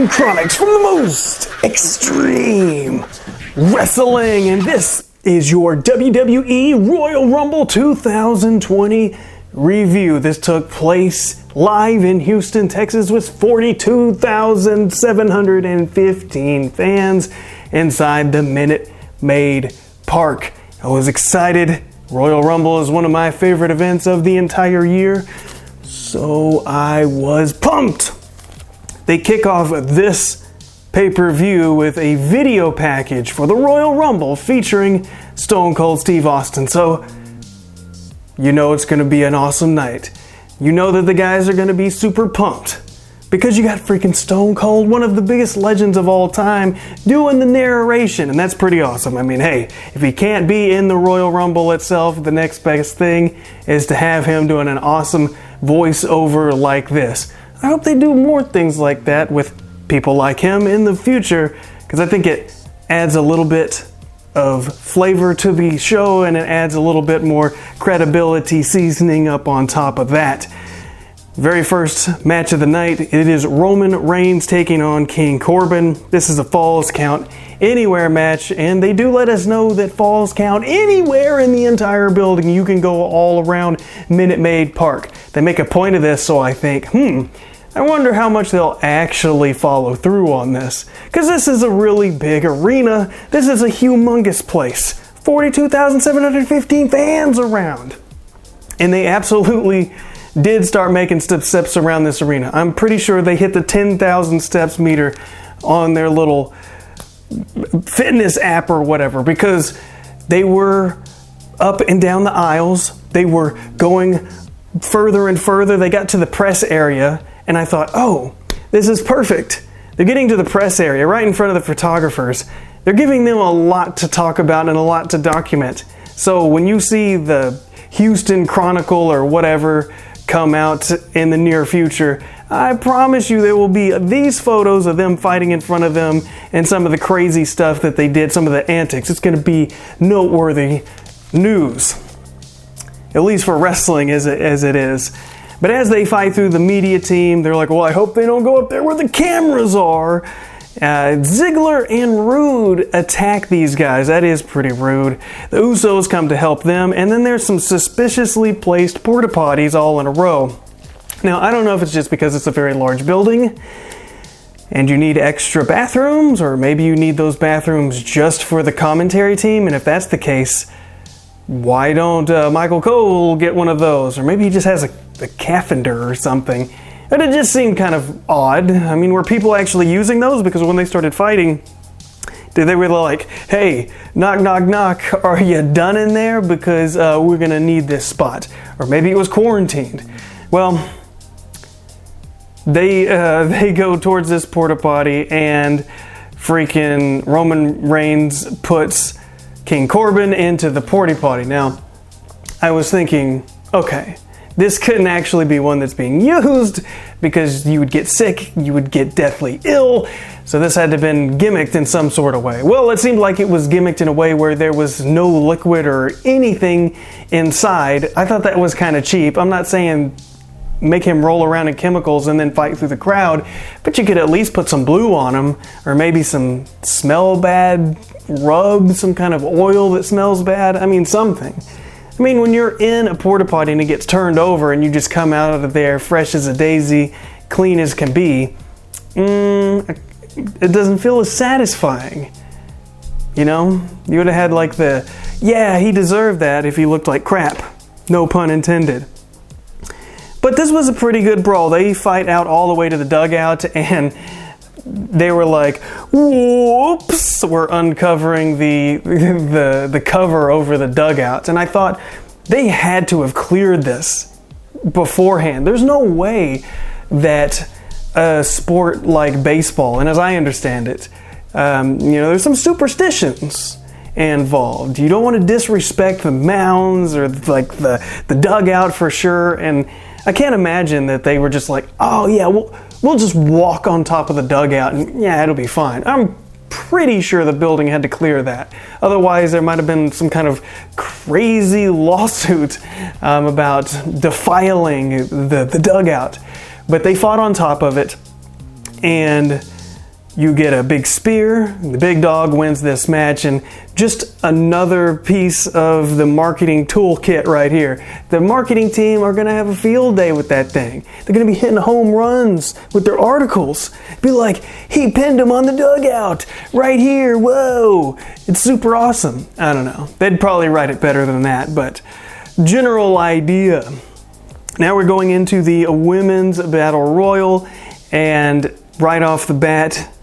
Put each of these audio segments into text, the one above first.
Chronics from the most extreme wrestling, and this is your WWE Royal Rumble 2020 review. This took place live in Houston, Texas, with 42,715 fans inside the Minute Maid Park. I was excited. Royal Rumble is one of my favorite events of the entire year, so I was pumped. They kick off this pay-per-view with a video package for the Royal Rumble featuring Stone Cold Steve Austin. So, you know it's going to be an awesome night. You know that the guys are going to be super pumped because you got freaking Stone Cold, one of the biggest legends of all time, doing the narration, and that's pretty awesome. I mean, hey, if he can't be in the Royal Rumble itself, the next best thing is to have him doing an awesome voiceover like this. I hope they do more things like that with people like him in the future, because I think it adds a little bit of flavor to the show and it adds a little bit more credibility seasoning up on top of that. Very first match of the night, it is Roman Reigns taking on King Corbin. This is a Falls Count Anywhere match, and they do let us know that Falls Count Anywhere in the entire building. You can go all around Minute Maid Park. They make a point of this, so I think, I wonder how much they'll actually follow through on this. Because this is a really big arena. This is a humongous place. 42,715 fans around. And they absolutely did start making steps around this arena. I'm pretty sure they hit the 10,000 steps meter on their little fitness app or whatever, because they were up and down the aisles. They were going further and further. They got to the press area, and I thought, oh, this is perfect. They're getting to the press area right in front of the photographers. They're giving them a lot to talk about and a lot to document. So when you see the Houston Chronicle or whatever come out in the near future, I promise you there will be these photos of them fighting in front of them and some of the crazy stuff that they did, some of the antics. It's going to be noteworthy news, at least for wrestling as it is. But as they fight through the media team, they're like, well, I hope they don't go up there where the cameras are. Ziggler and Rude attack these guys. That is pretty rude. The Usos come to help them, and then there's some suspiciously placed porta potties all in a row. Now, I don't know if it's just because it's a very large building and you need extra bathrooms, or maybe you need those bathrooms just for the commentary team, and if that's the case, why don't Michael Cole get one of those? Or maybe he just has a caffender or something. But it just seemed kind of odd. I mean, were people actually using those? Because when they started fighting, did they really like, hey, knock, knock, knock, are you done in there? Because we're going to need this spot. Or maybe it was quarantined. Well, they go towards this porta potty, and freaking Roman Reigns puts King Corbin into the porta potty. Now, I was thinking, okay, this couldn't actually be one that's being used because you would get sick, you would get deathly ill, so this had to have been gimmicked in some sort of way. Well, it seemed like it was gimmicked in a way where there was no liquid or anything inside. I thought that was kind of cheap. I'm not saying make him roll around in chemicals and then fight through the crowd, but you could at least put some blue on him, or maybe some smell bad rub, some kind of oil that smells bad. I mean, something. I mean, when you're in a porta potty and it gets turned over and you just come out of there fresh as a daisy, clean as can be, it doesn't feel as satisfying. You know? You would have had like he deserved that if he looked like crap. No pun intended. But this was a pretty good brawl. They fight out all the way to the dugout, and they were like, whoops, we're uncovering the cover over the dugout. And I thought they had to have cleared this beforehand. There's no way that a sport like baseball, and as I understand it, there's some superstitions involved. You don't want to disrespect the mounds or like the dugout for sure. And I can't imagine that they were just like, oh yeah, we'll just walk on top of the dugout and yeah, it'll be fine. I'm pretty sure the building had to clear that. Otherwise, there might have been some kind of crazy lawsuit about defiling the dugout. But they fought on top of it, and You get a big spear, the big dog wins this match, and just another piece of the marketing toolkit right here. The marketing team are gonna have a field day with that thing. They're gonna be hitting home runs with their articles. Be like, he pinned him on the dugout, right here, whoa. It's super awesome. I don't know. They'd probably write it better than that, but general idea. Now we're going into the Women's Battle Royal, and right off the bat,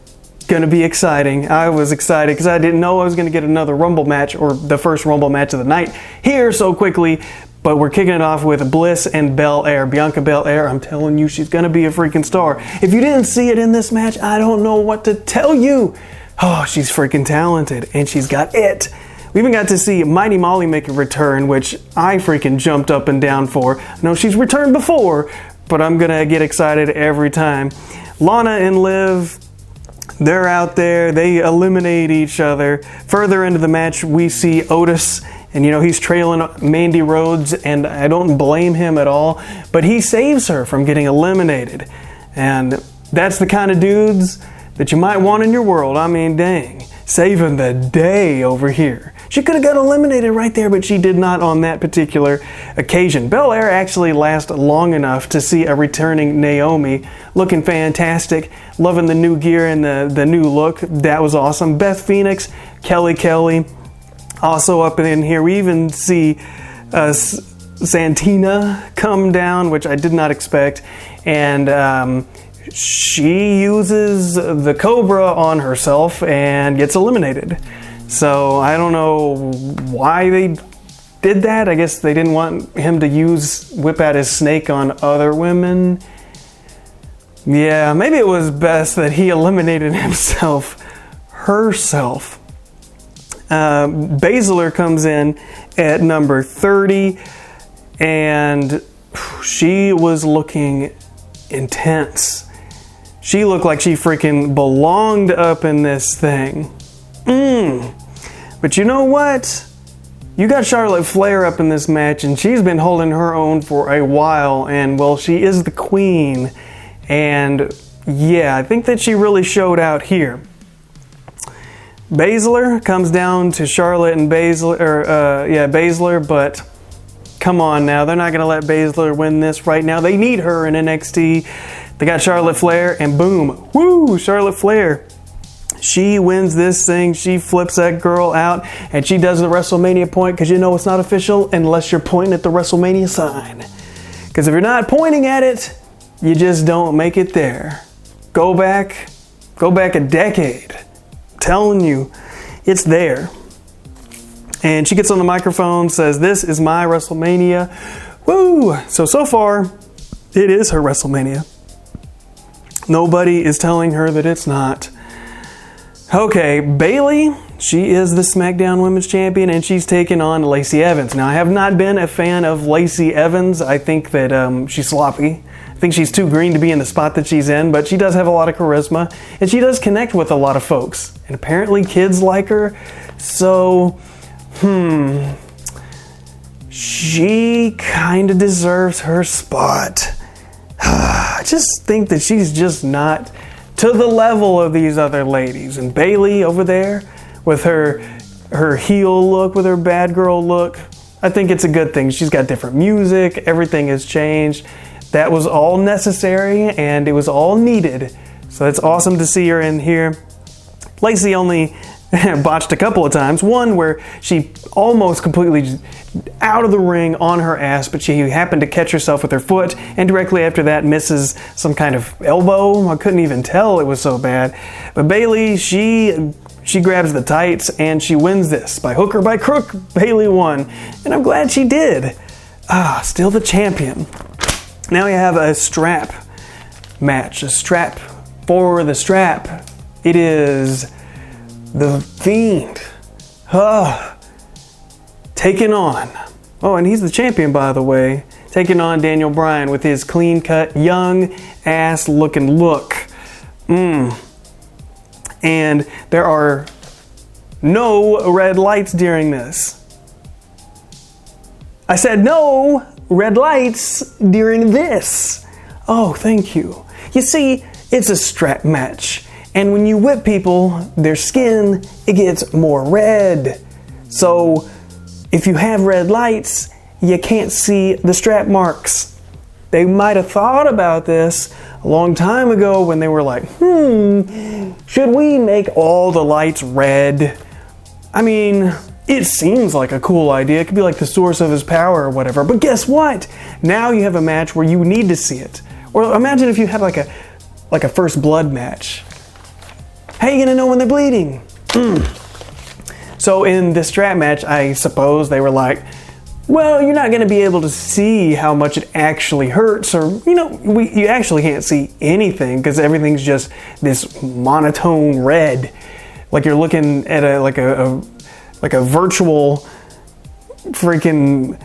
gonna be exciting. I was excited because I didn't know I was gonna get another Rumble match, or the first Rumble match of the night here so quickly, but we're kicking it off with Bliss and Belair. Bianca Belair, I'm telling you, she's gonna be a freaking star. If you didn't see it in this match, I don't know what to tell you. Oh, she's freaking talented, and she's got it. We even got to see Mighty Molly make a return, which I freaking jumped up and down for. I know she's returned before, but I'm gonna get excited every time. Lana and Liv, they're out there, they eliminate each other. Further into the match, we see Otis, and he's trailing Mandy Rhodes, and I don't blame him at all, but he saves her from getting eliminated. And that's the kind of dudes that you might want in your world. I mean, dang, saving the day over here. She could have got eliminated right there, but she did not on that particular occasion. Belair actually lasted long enough to see a returning Naomi looking fantastic, loving the new gear and the new look. That was awesome. Beth Phoenix, Kelly, also up in here. We even see Santina come down, which I did not expect, and she uses the Cobra on herself and gets eliminated. So I don't know why they did that. I guess they didn't want him to whip out his snake on other women. Yeah, maybe it was best that he eliminated herself. Baszler comes in at number 30, and she was looking intense. She looked like she freaking belonged up in this thing. But you know what? You got Charlotte Flair up in this match, and she's been holding her own for a while, and well, she is the queen. And yeah, I think that she really showed out here. Baszler comes down to Charlotte and Baszler, but come on now, they're not going to let Baszler win this right now. They need her in NXT. They got Charlotte Flair, and boom, woo, Charlotte Flair. She wins this thing, she flips that girl out, and she does the WrestleMania point, because it's not official unless you're pointing at the WrestleMania sign. Because if you're not pointing at it, you just don't make it there. Go back a decade. I'm telling you, it's there. And she gets on the microphone, says, "This is my WrestleMania." Woo! So far, it is her WrestleMania. Nobody is telling her that it's not. Okay, Bayley, she is the SmackDown Women's Champion, and she's taking on Lacey Evans. Now, I have not been a fan of Lacey Evans. I think that she's sloppy. I think she's too green to be in the spot that she's in, but she does have a lot of charisma, and she does connect with a lot of folks. And apparently kids like her, so, she kind of deserves her spot. I just think that she's just not to the level of these other ladies. And Bayley over there with her heel look, with her bad girl look, I think it's a good thing. She's got different music, everything has changed. That was all necessary and it was all needed. So it's awesome to see her in here. Lacey only botched a couple of times. One where she almost completely out of the ring on her ass, but she happened to catch herself with her foot, and directly after that misses some kind of elbow. I couldn't even tell, it was so bad. But Bayley, she grabs the tights and she wins this. By hook or by crook, Bayley won. And I'm glad she did. Still the champion. Now we have a strap match. A strap for the strap. It is The Fiend. Taking on, and he's the champion, by the way, taking on Daniel Bryan with his clean-cut, young-ass looking look. And there are no red lights during this. I said no red lights during this. Oh, thank you. You see, it's a strap match. And when you whip people, their skin, it gets more red. So if you have red lights, you can't see the strap marks. They might have thought about this a long time ago when they were like, should we make all the lights red? I mean, it seems like a cool idea. It could be like the source of his power or whatever. But guess what? Now you have a match where you need to see it. Or imagine if you had like a first blood match. How are you gonna know when they're bleeding? So in this strap match, I suppose they were like, well, you're not gonna be able to see how much it actually hurts, or you actually can't see anything because everything's just this monotone red, like you're looking at a virtual freaking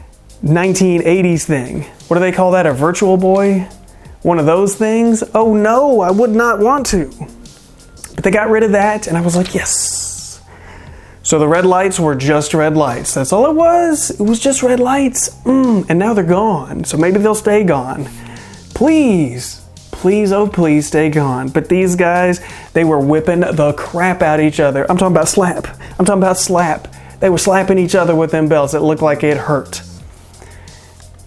1980s thing. What do they call that? A virtual boy? One of those things? Oh no, I would not want to. But they got rid of that, and I was like, yes. So the red lights were just red lights. That's all it was. It was just red lights. And now they're gone. So maybe they'll stay gone. Please, please, oh please, stay gone. But these guys, they were whipping the crap out of each other. I'm talking about slap. I'm talking about slap. They were slapping each other with them belts. It looked like it hurt.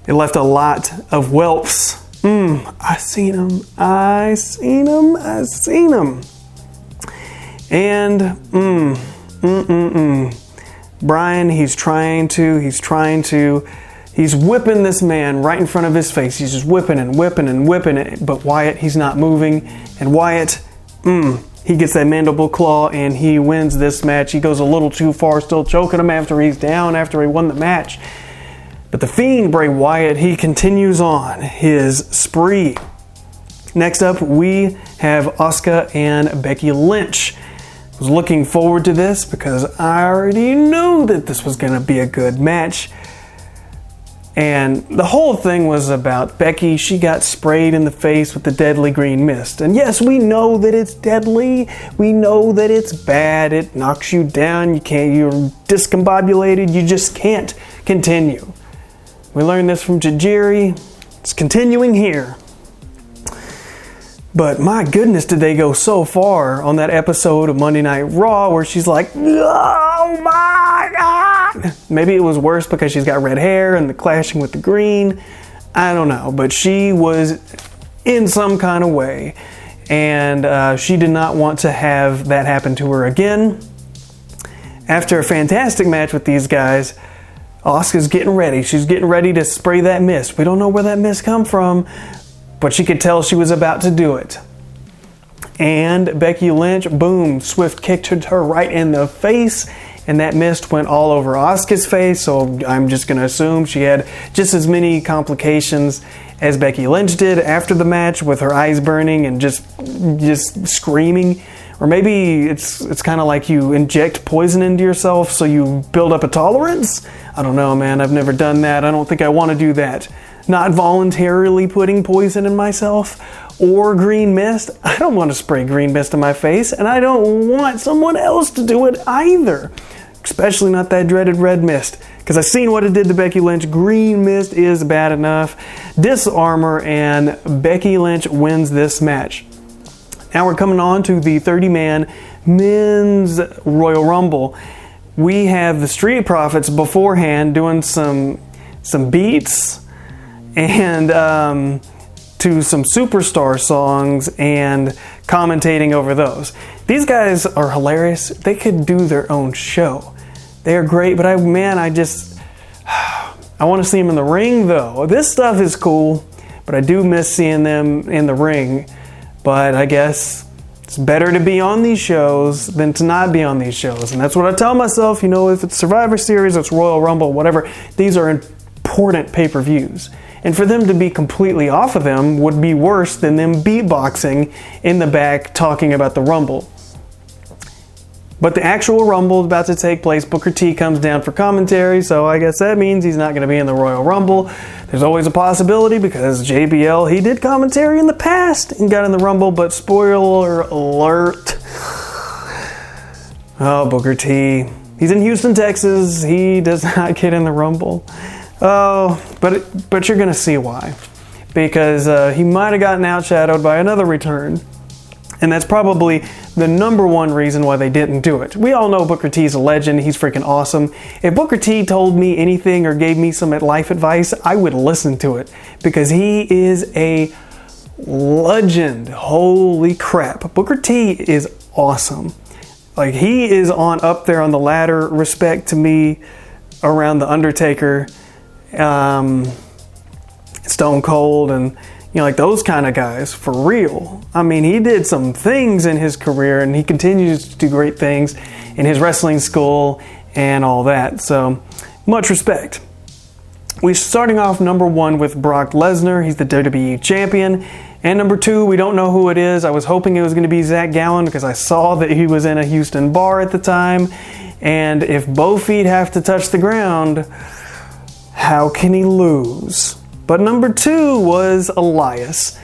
It left a lot of whelps. I seen them. I seen them. I seen them. And, Brian, he's whipping this man right in front of his face. He's just whipping and whipping and whipping it. But Wyatt, he's not moving. And Wyatt, he gets that mandible claw and he wins this match. He goes a little too far, still choking him after he's down, after he won the match. But the Fiend, Bray Wyatt, he continues on his spree. Next up, we have Asuka and Becky Lynch. I was looking forward to this because I already knew that this was going to be a good match. And the whole thing was about Becky. She got sprayed in the face with the deadly green mist. And yes, we know that it's deadly. We know that it's bad. It knocks you down. You're discombobulated. You just can't continue. We learned this from Tajiri. It's continuing here. But my goodness, did they go so far on that episode of Monday Night Raw where she's like, oh my God. Maybe it was worse because she's got red hair and the clashing with the green. I don't know. But she was in some kind of way. And she did not want to have that happen to her again. After a fantastic match with these guys, Asuka's getting ready. She's getting ready to spray that mist. We don't know where that mist come from, but she could tell she was about to do it. And Becky Lynch, boom, swift kicked her right in the face, and that mist went all over Asuka's face, so I'm just going to assume she had just as many complications as Becky Lynch did after the match, with her eyes burning and just screaming. Or maybe it's kind of like you inject poison into yourself so you build up a tolerance? I don't know, man. I've never done that. I don't think I want to do that. Not voluntarily putting poison in myself or green mist. I don't want to spray green mist in my face, and I don't want someone else to do it either. Especially not that dreaded red mist, because I've seen what it did to Becky Lynch. Green mist is bad enough. Disarm her, and Becky Lynch wins this match. Now we're coming on to the 30-man men's Royal Rumble. We have the Street Profits beforehand doing some beats and to some superstar songs and commentating over those. These guys are hilarious. They could do their own show. They are great, but I want to see them in the ring though. This stuff is cool, but I do miss seeing them in the ring. But I guess it's better to be on these shows than to not be on these shows. And that's what I tell myself, if it's Survivor Series, it's Royal Rumble, whatever, these are important pay-per-views. And for them to be completely off of them would be worse than them beatboxing in the back talking about the Rumble. But the actual Rumble is about to take place. Booker T comes down for commentary, so I guess that means he's not going to be in the Royal Rumble. There's always a possibility because JBL, he did commentary in the past and got in the Rumble, but spoiler alert. Oh, Booker T. He's in Houston, Texas. He does not get in the Rumble. Oh, but you're going to see why. Because he might have gotten outshadowed by another return. And that's probably the number one reason why they didn't do it. We all know Booker T's a legend. He's freaking awesome. If Booker T told me anything or gave me some life advice, I would listen to it because he is a legend. Holy crap. Booker T is awesome. Like, he is up there on the ladder, respect to me, around The Undertaker, Stone Cold, and like those kind of guys, for real. I mean, he did some things in his career, and he continues to do great things in his wrestling school and all that. So, much respect. We're starting off number 1 with Brock Lesnar. He's the WWE champion. And number 2, we don't know who it is. I was hoping it was going to be Zach Gallen because I saw that he was in a Houston bar at the time. And if both feet have to touch the ground, how can he lose? But number 2 was Elias.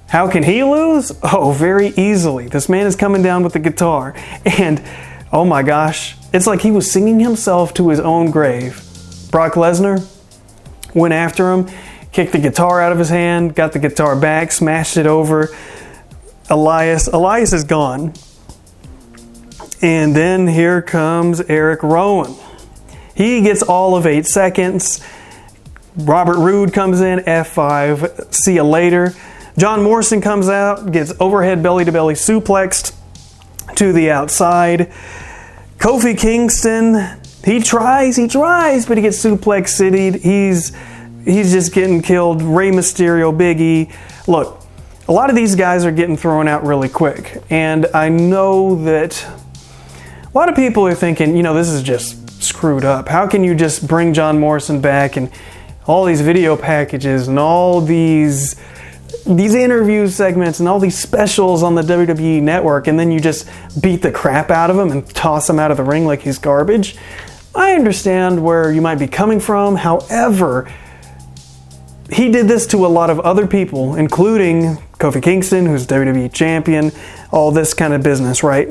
How can he lose? Oh, very easily. This man is coming down with the guitar. And, oh my gosh, it's like he was singing himself to his own grave. Brock Lesnar went after him, kicked the guitar out of his hand, got the guitar back, smashed it over Elias. Elias is gone. And then here comes Eric Rowan. He gets all of 8 seconds. Robert Roode comes in, F5, see you later. John Morrison comes out, gets overhead belly-to-belly suplexed to the outside. Kofi Kingston, he tries, but he gets suplex city'd. He's just getting killed. Rey Mysterio, Big E. Look, a lot of these guys are getting thrown out really quick. And I know that a lot of people are thinking, this is just screwed up. How can you just bring John Morrison back and all these video packages and all these interview segments and all these specials on the WWE network, and then you just beat the crap out of him and toss him out of the ring like he's garbage? I understand where you might be coming from. However, he did this to a lot of other people, including Kofi Kingston, who's WWE champion, all this kind of business, right?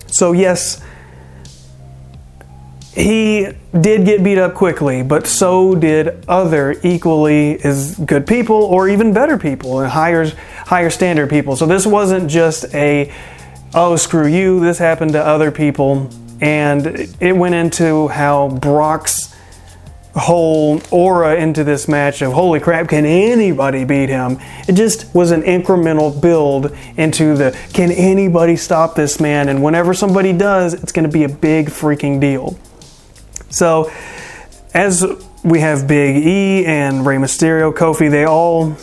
So yes, he did get beat up quickly, but so did other equally as good people, or even better people, and higher standard people. So this wasn't just oh, screw you, this happened to other people. And it went into how Brock's whole aura into this match of, holy crap, can anybody beat him? It just was an incremental build into can anybody stop this man? And whenever somebody does, it's going to be a big freaking deal. So, as we have Big E and Rey Mysterio, Kofi, they all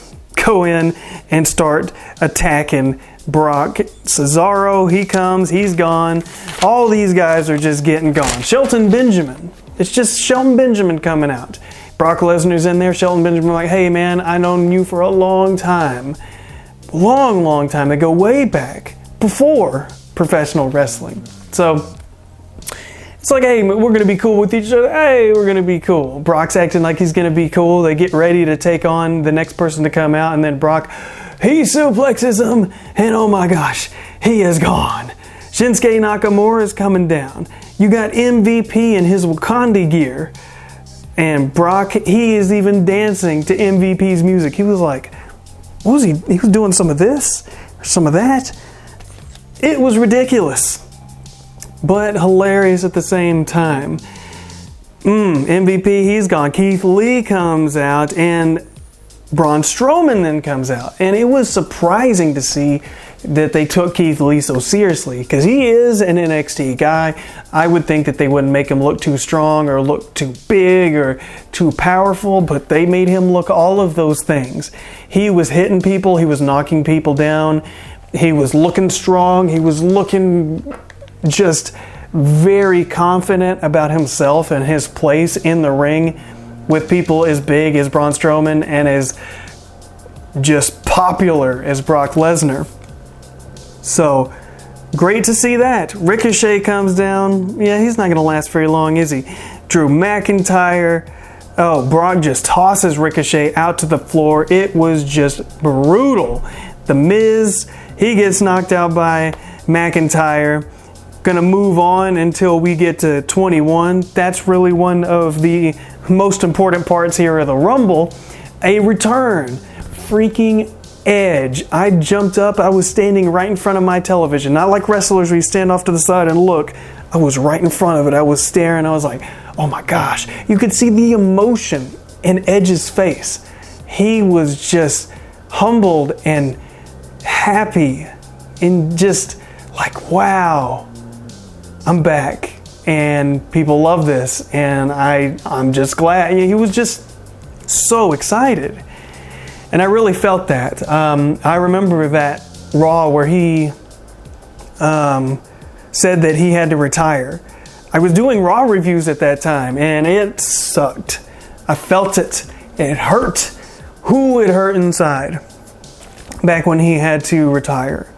go in and start attacking Brock. Cesaro, he comes, he's gone. All these guys are just getting gone. Shelton Benjamin. It's just Shelton Benjamin coming out. Brock Lesnar's in there. Shelton Benjamin like, hey man, I've known you for a long time. Long time. They go way back before professional wrestling. So it's like, hey, we're going to be cool with each other. Hey, we're going to be cool. Brock's acting like he's going to be cool. They get ready to take on the next person to come out, and then Brock, he suplexes him, and oh my gosh, he is gone. Shinsuke Nakamura is coming down. You got MVP in his Wakanda gear, and Brock, he is even dancing to MVP's music. He was like, what was he? He was doing some of this, some of that. It was ridiculous, but hilarious at the same time. MVP, he's gone. Keith Lee comes out, and Braun Strowman then comes out. And it was surprising to see that they took Keith Lee so seriously, because he is an NXT guy. I would think that they wouldn't make him look too strong or look too big or too powerful, but they made him look all of those things. He was hitting people, he was knocking people down, he was looking strong, he was looking just very confident about himself and his place in the ring with people as big as Braun Strowman and as just popular as Brock Lesnar. So, great to see that. Ricochet comes down. Yeah, he's not going to last very long, is he? Drew McIntyre. Oh, Brock just tosses Ricochet out to the floor. It was just brutal. The Miz, he gets knocked out by McIntyre. Gonna move on until we get to 21. That's really one of the most important parts here of the Rumble. A return. Freaking Edge. I jumped up. I was standing right in front of my television. Not like wrestlers where you stand off to the side and look. I was right in front of it. I was staring. I was like, oh my gosh. You could see the emotion in Edge's face. He was just humbled and happy and just like, wow, I'm back and people love this, and I'm just glad. He was just so excited, and I really felt that. I remember that Raw where he said that he had to retire. I was doing Raw reviews at that time, and it sucked. I felt it. It hurt. Who it hurt inside back when he had to retire.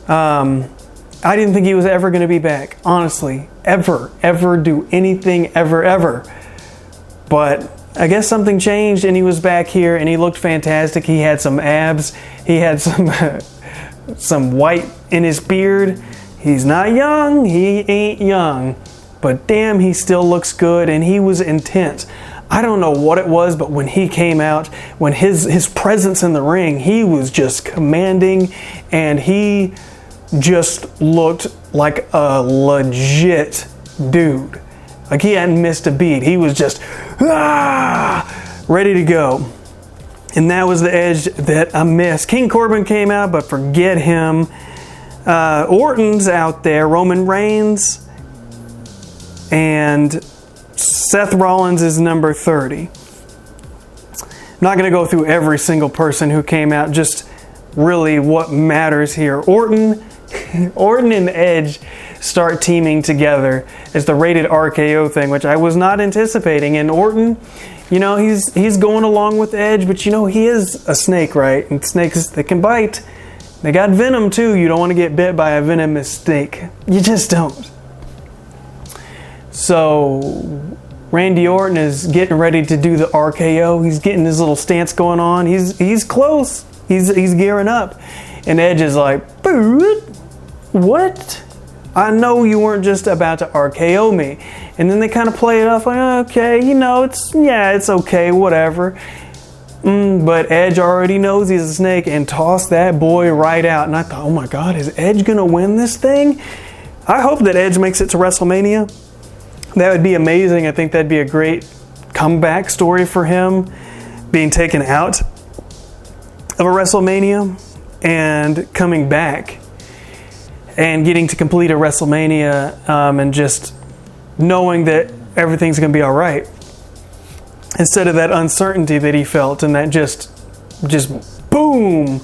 I didn't think he was ever going to be back. Honestly. Ever do anything ever. But I guess something changed and he was back here and he looked fantastic. He had some abs. He had some white in his beard. He's not young. He ain't young. But damn, he still looks good, and he was intense. I don't know what it was, but when he came out, when his presence in the ring, he was just commanding, and he just looked like a legit dude. Like he hadn't missed a beat. He was just ready to go. And that was the Edge that I missed. King Corbin came out, but forget him. Orton's out there. Roman Reigns. And Seth Rollins is number 30. I'm not going to go through every single person who came out, just really what matters here. Orton and Edge start teaming together as the rated RKO thing, which I was not anticipating. And Orton, you know, he's going along with Edge, but you know, he is a snake, right? And snakes, they can bite. They got venom too. You don't want to get bit by a venomous snake. You just don't. So Randy Orton is getting ready to do the RKO. He's getting his little stance going on. He's close. He's gearing up. And Edge is like, what? I know you weren't just about to RKO me. And then they kind of play it off like, okay, you know, it's okay, whatever. But Edge already knows he's a snake and tossed that boy right out. And I thought, oh my God, is Edge going to win this thing? I hope that Edge makes it to WrestleMania. That would be amazing. I think that'd be a great comeback story for him, being taken out of a WrestleMania and coming back and getting to complete a WrestleMania and just knowing that everything's going to be all right, instead of that uncertainty that he felt and that just boom,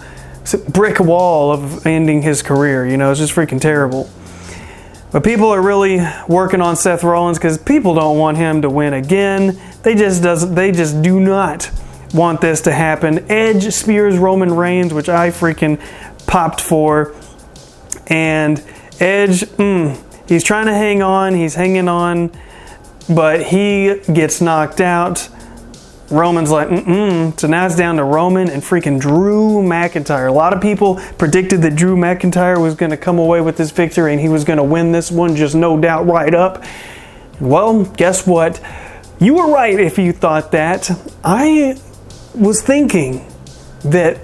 brick wall of ending his career. You know, it's just freaking terrible. But people are really working on Seth Rollins because people don't want him to win again. They just do not want this to happen. Edge spears Roman Reigns, which I freaking popped for. And Edge, he's trying to hang on. He's hanging on. But he gets knocked out. Roman's like, So now it's down to Roman and freaking Drew McIntyre. A lot of people predicted that Drew McIntyre was going to come away with this victory and he was going to win this one, just no doubt right up. Well, guess what? You were right if you thought that. I was thinking that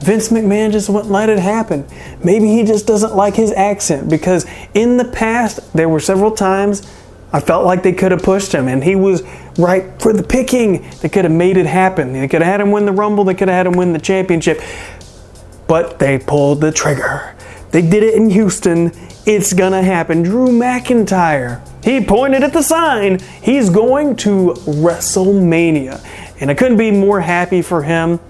Vince McMahon just wouldn't let it happen. Maybe he just doesn't like his accent, because in the past, there were several times I felt like they could have pushed him, and he was right for the picking. They could have made it happen. They could have had him win the Rumble. They could have had him win the championship. But they pulled the trigger. They did it in Houston. It's going to happen. Drew McIntyre, he pointed at the sign. He's going to WrestleMania. And I couldn't be more happy for him.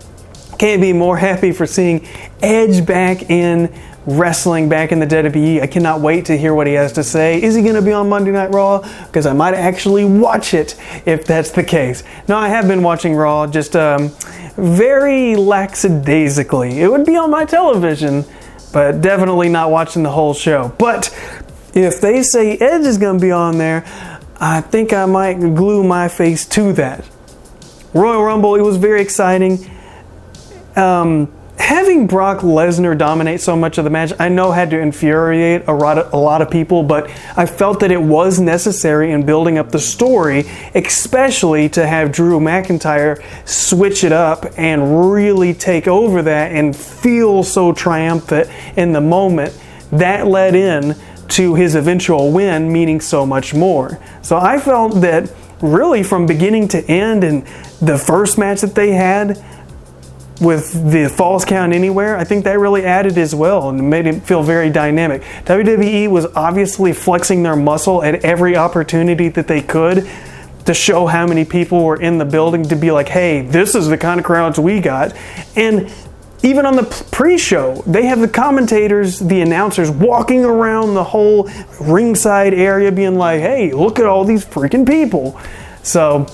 Can't be more happy for seeing Edge back in wrestling, back in the WWE. I cannot wait to hear what he has to say. Is he going to be on Monday Night Raw? Because I might actually watch it if that's the case. No, I have been watching Raw, just very lackadaisically. It would be on my television, but definitely not watching the whole show. But if they say Edge is going to be on there, I think I might glue my face to that. Royal Rumble, it was very exciting. having Brock Lesnar dominate so much of the match, I know had to infuriate a lot of people, but I felt that it was necessary in building up the story, especially to have Drew McIntyre switch it up and really take over that and feel so triumphant in the moment. That led in to his eventual win, meaning so much more. So I felt that really from beginning to end, and the first match that they had with the Falls Count Anywhere, I think that really added as well and made it feel very dynamic. WWE was obviously flexing their muscle at every opportunity that they could to show how many people were in the building, to be like, hey, this is the kind of crowds we got. And even on the pre-show, they have the commentators, the announcers, walking around the whole ringside area being like, hey, look at all these freaking people. So,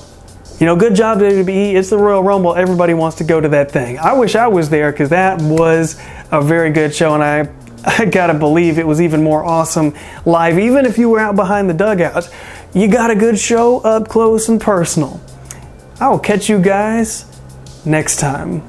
you know, good job, WWE. It's the Royal Rumble. Everybody wants to go to that thing. I wish I was there because that was a very good show, and I gotta believe it was even more awesome live. Even if you were out behind the dugouts, you got a good show up close and personal. I will catch you guys next time.